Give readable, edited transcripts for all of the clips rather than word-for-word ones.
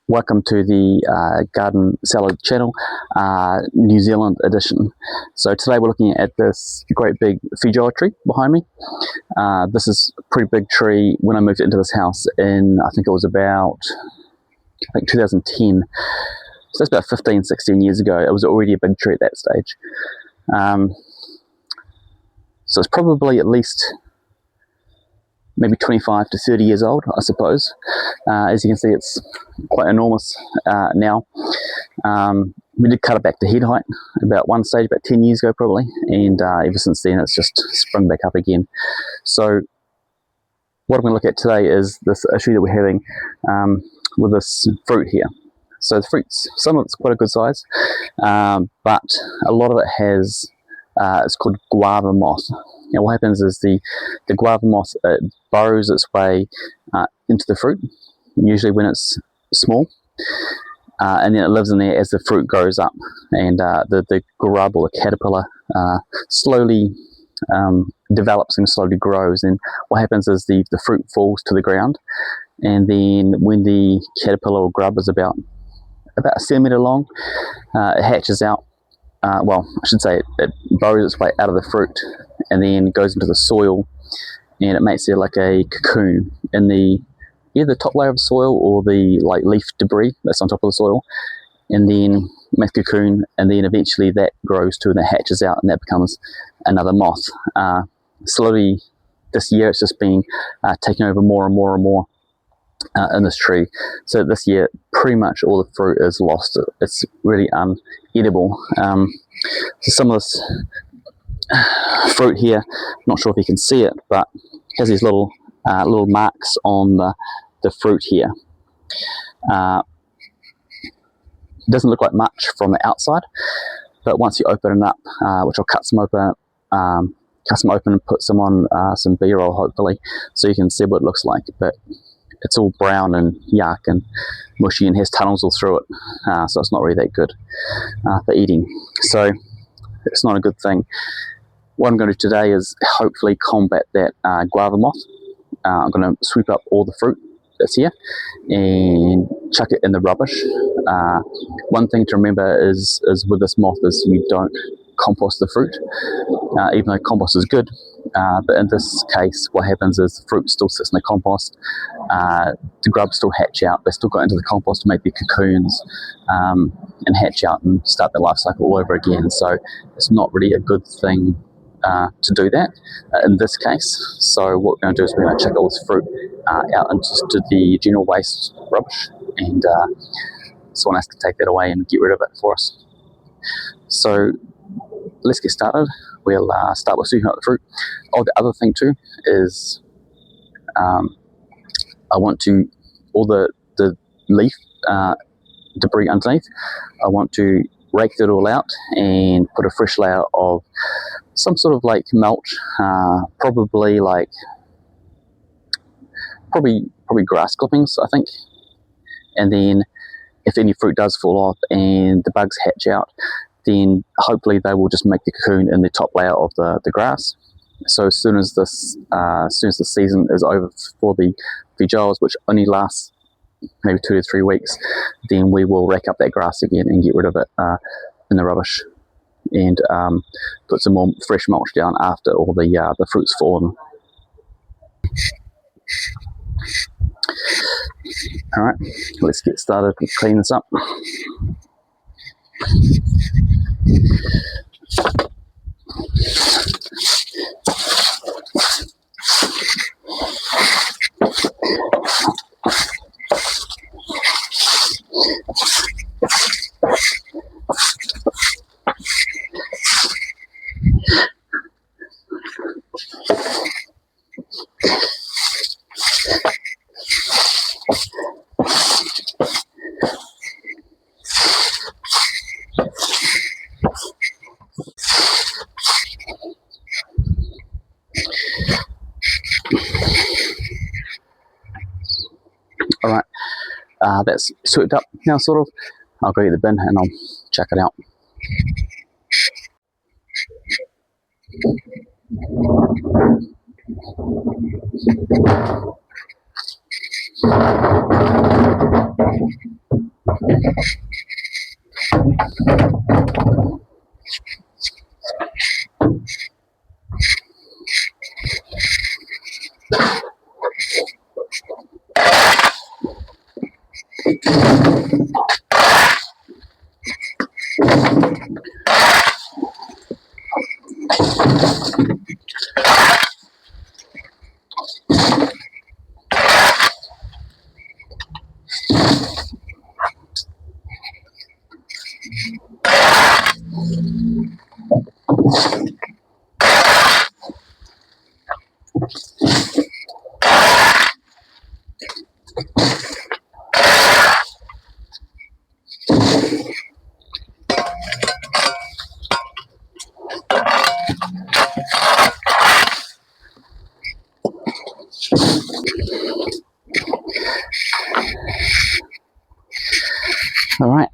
Welcome to the Garden Salad channel, New Zealand edition. So today we're looking at this great big Feijoa tree behind me. This is a pretty big tree. When I moved into this house in, I think it was about, 2010. So that's about 15, 16 years ago. It was already a big tree at that stage. So it's probably at least maybe 25 to 30 years old, I suppose. As you can see, it's quite enormous now. We did cut it back to head height about one stage, about 10 years ago probably, and ever since then it's just sprung back up again. So what I'm going to look at today is this issue that we're having with this fruit here. So the fruits, some of it's quite a good size, but a lot of it has, it's called Guava Moth. Now what happens is the Guava Moth burrows its way into the fruit, usually when it's small, and then it lives in there as the fruit grows up, and the grub or the caterpillar slowly develops and slowly grows. And what happens is the fruit falls to the ground, and then when the caterpillar or grub is about a centimetre long, it hatches out. Well, I should say it burrows its way out of the fruit and then goes into the soil, and it makes there like a cocoon in the top layer of the soil, or the leaf debris that's on top of the soil, and then makes a cocoon, and then eventually that grows too, and it hatches out, and that becomes another moth. Slowly this year it's just been taking over more and more and more in this tree. So this year pretty much all the fruit is lost. It's really unedible. So some of this fruit here, I'm not sure if you can see it, but has these little marks on the fruit here. Doesn't look like much from the outside, but once you open it up, which I'll cut some open and put some on some B-roll hopefully, so you can see what it looks like. But it's all brown and yuck and mushy and has tunnels all through it, so it's not really that good for eating. So it's not a good thing. What I'm going to do today is hopefully combat that guava moth. I'm going to sweep up all the fruit that's here and chuck it in the rubbish. One thing to remember is with this moth is you don't compost the fruit, even though compost is good. But in this case, what happens is the fruit still sits in the compost. The grubs still hatch out. They still go into the compost to make their cocoons and hatch out and start their life cycle all over again. So it's not really a good thing to do that in this case. So what we're going to do is we're going to chuck all this fruit out into the general waste rubbish, and someone has to take that away and get rid of it for us. So let's get started. We'll start with sweeping up the fruit. Oh, the other thing too is I want to, all the leaf debris underneath, I want to rake it all out and put a fresh layer of some sort of mulch, probably grass clippings, I think. And then if any fruit does fall off and the bugs hatch out, then hopefully they will just make the cocoon in the top layer of the grass. So as soon as the season is over for the Feijoas, which only lasts maybe 2 to 3 weeks, then we will rake up that grass again and get rid of it in the rubbish, and put some more fresh mulch down after all the fruit's fallen. Alright, let's get started and clean this up. Alright, that's swept up now, sort of. I'll go get the bin and I'll check it out. Alright,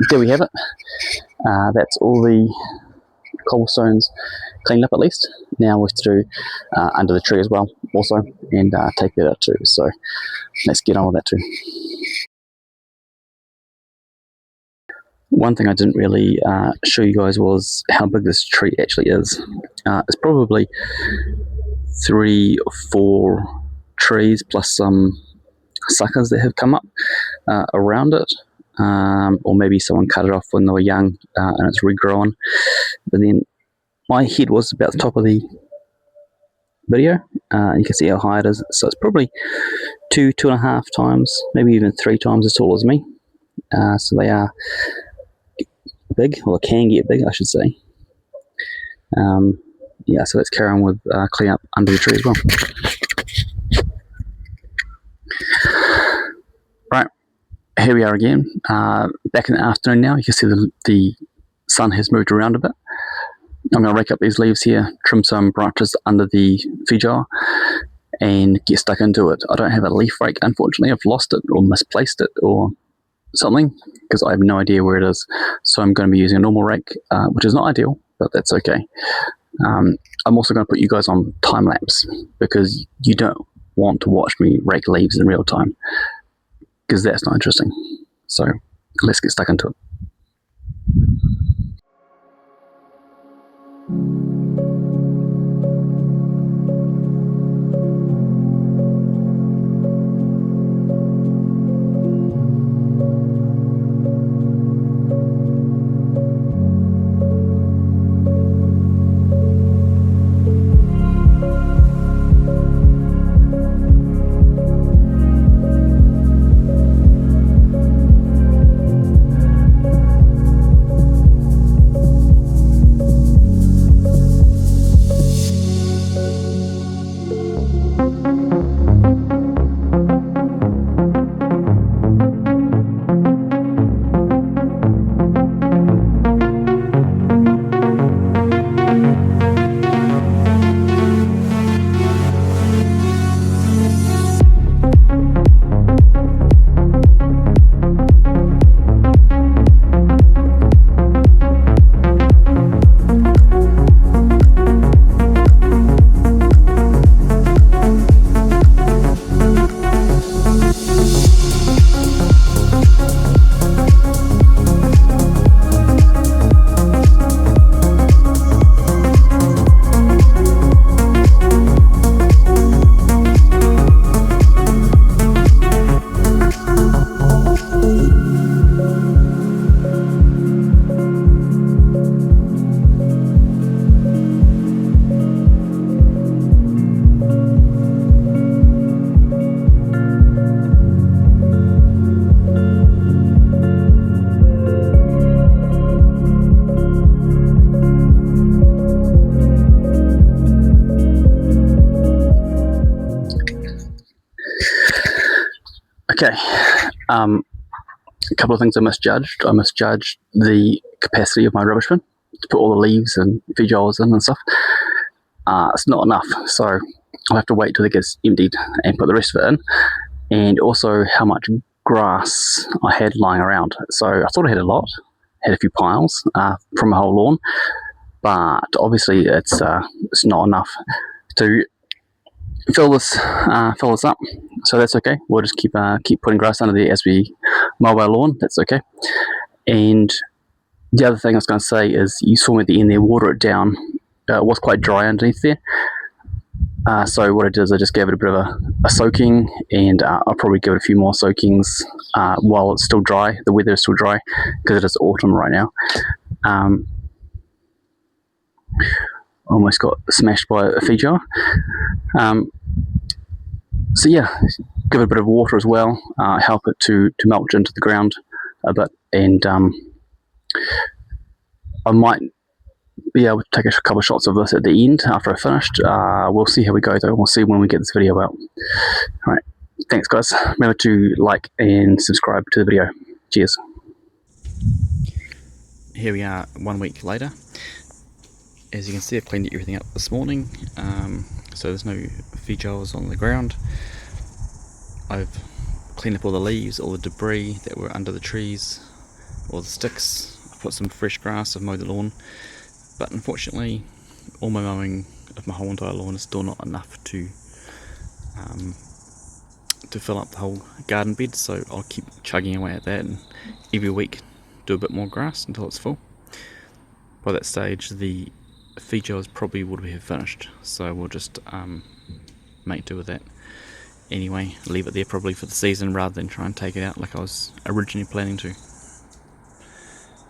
there we have it. That's all the cobblestones cleaned up at least. Now we have to do under the tree as well also, and take that out too. So let's get on with that too. One thing I didn't really show you guys was how big this tree actually is. It's probably 3 or 4 trees plus some suckers that have come up around it, or maybe someone cut it off when they were young and it's regrown. But then my head was about the top of the video. You can see how high it is, so it's probably 2.5 times, maybe even 3 times as tall as me. So they are big, or can get big I should say. Yeah, so let's carry on with cleaning up under the tree as well. Right, here we are again, back in the afternoon now. You can see the sun has moved around a bit. I'm going to rake up these leaves here, trim some branches under the Feijoa, and get stuck into it. I don't have a leaf rake, unfortunately. I've lost it or misplaced it or something, because I have no idea where it is. So I'm going to be using a normal rake, which is not ideal, but that's okay. I'm also going to put you guys on time lapse, because you don't want to watch me rake leaves in real time, because that's not interesting. So let's get stuck into it. Okay, a couple of things I misjudged. I misjudged the capacity of my rubbish bin to put all the leaves and Feijoas in and stuff. It's not enough, so I'll have to wait till it gets emptied and put the rest of it in. And also how much grass I had lying around. So I thought I had a lot, had a few piles from a whole lawn, but obviously it's not enough to fill this up. So that's okay. We'll just keep putting grass under there as we mow our lawn. That's okay. And the other thing I was going to say is, you saw me at the end there, water it down. It was quite dry underneath there. So what I did is I just gave it a bit of a soaking, and I'll probably give it a few more soakings while it's still dry. The weather is still dry because it is autumn right now. Almost got smashed by a Feijoa. So yeah, give it a bit of water as well, help it to melt into the ground a bit, and I might be able to take a couple of shots of this at the end after I finished. We'll see how we go though. We'll see when we get this video out. Alright, thanks guys. Remember to like and subscribe to the video. Cheers. Here we are 1 week later. As you can see, I've cleaned everything up this morning, so there's no Feijoas on the ground. I've cleaned up all the leaves, all the debris that were under the trees, all the sticks. I've put some fresh grass, I've mowed the lawn, but unfortunately all my mowing of my whole entire lawn is still not enough to fill up the whole garden bed, so I'll keep chugging away at that, and every week do a bit more grass until it's full. By that stage the Feijoas probably would have finished, so we'll just make do with that anyway. Leave it there probably for the season rather than try and take it out like I was originally planning to.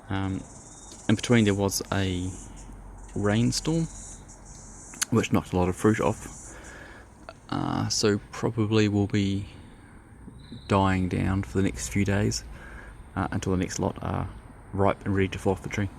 In between there was a rainstorm which knocked a lot of fruit off, so probably will be dying down for the next few days until the next lot are ripe and ready to fall off the tree.